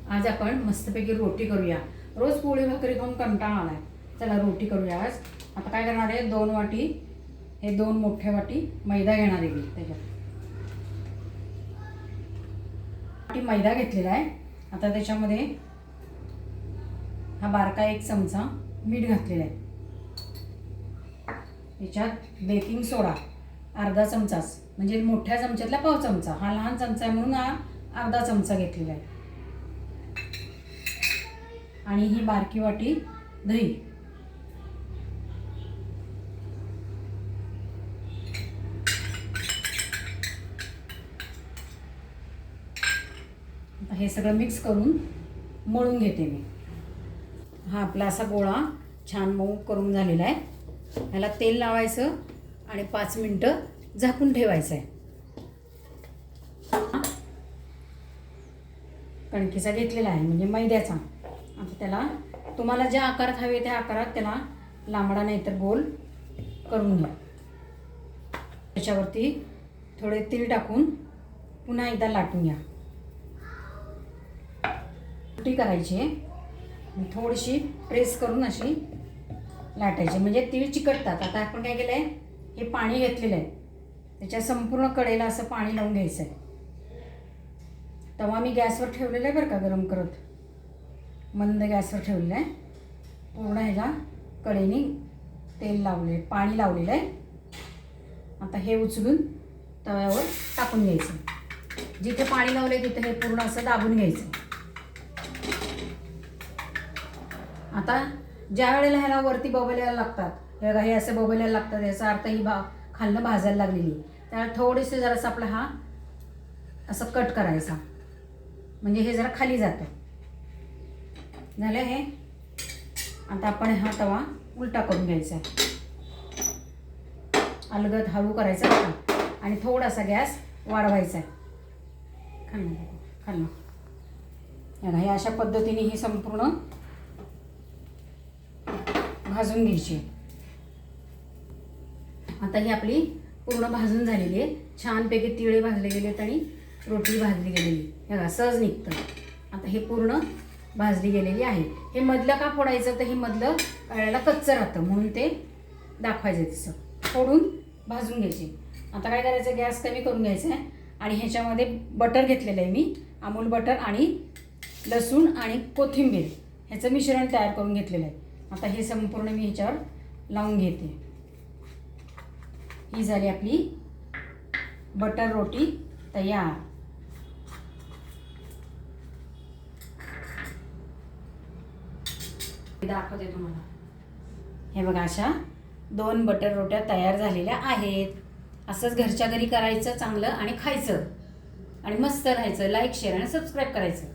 आज आपण मस्तपैकी रोटी करूया। रोज पोळी भाकरी खाऊन कंटाळा आलाय, चला रोटी करूया आज। आता काय करणार आहे, 2 वाटी हे 2 मोठे वाटी मैदा घेणार आहे मी। त्याच्यात वाटी मैदा घेतलेला आहे। आता त्याच्यामध्ये हा बारका 1 चमचा मीठ घातलेला आहे। याच्यात बेकिंग सोडा अर्धा चमचाच, म्हणजे मोठ्या चमच्यातला पाव चमचा, हा लहान चमचा आहे म्हणून हा अर्धा चमचा घेतलेला आहे। आणि ही बारकी वाटी दही, हे सगळं मिक्स करून मळून घेते मी। हा आपला असा गोळा छान मऊ करून झालेला आहे। ह्याला तेल लावायचं आणि 5 मिनिटं झाकून ठेवायचं आहे। कणकीचा घेतलेला आहे म्हणजे मैद्याचा। आता त्याला तुम्हाला ज्या आकारात हवे त्या आकारात त्याला लांबडा नाही तर गोल करून घ्या। त्याच्यावरती थोडे तेल टाकून पुन्हा एकदा लाटून घ्या। रोटी करायची आहे, थोडीशी प्रेस करून अशी लाटायची म्हणजे तीळ चिकटतात। आता आपण काय केलं आहे, हे पाणी घेतलेलं आहे, त्याच्या संपूर्ण कडेला असं पाणी लावून घ्यायचं आहे। तवा मी गॅसवर ठेवलेला आहे बरं का, गरम करत, मंद गॅसवर ठेवलेलं आहे। पूर्ण ह्याला कडेने तेल लावले, पाणी लावलेलं आहे। आता हे उचलून तव्यावर टाकून घ्यायचं। जिथे पाणी लावले तिथे हे पूर्ण असं दाबून घ्यायचं। आता ज्या वेळेला ह्याला वरती बबल यायला लागतात, हे असे बबल यायला लागतात, याचा अर्थ ही खालनं भाजायला लागलेली। त्यावेळेला थोडेसे जरासं आपला हा असं कट करायचा, म्हणजे हे जरा खाली जातं। झालं हे। आता आपण हा तवा उलटा करून घ्यायचा, अलगद हळू करायचा आणि थोडासा गॅस वाढवायचा आहे। खालनं हे अशा पद्धतीने ही संपूर्ण भाजून घ्यायची। आता ही आपली पूर्ण भाजून झालेली आहे, छानपैकी तिळे भाजले गेलेत आणि रोटी भाजली गेलेली, बघा सहज निघतं। आता हे पूर्ण भाजली गेलेली आहे। हे मधलं का फोडायचं, तर हे मधलं तळायला कच्चं राहतं म्हणून ते दाखवायचं, तसं फोडून भाजून घ्यायचे। आता काय करायचं, गॅस कमी करून घ्यायचा आहे आणि ह्याच्यामध्ये बटर घेतलेलं आहे मी, अमूल बटर आणि लसूण आणि कोथिंबीर ह्याचं मिश्रण तयार करून घेतलेलं आहे। आता हे संपूर्ण मी ह्याच्यावर लावून घेते। ही झाली आपली बटर रोटी तयार। दाखवते तुम्हाला, हे बघा अशा 2 बटर रोट्या तयार झालेल्या आहेत। असंच घरच्या घरी करायचं चांगलं आणि खायचं आणि मस्त राहायचं। लाईक, शेअर आणि सबस्क्राईब करायचं।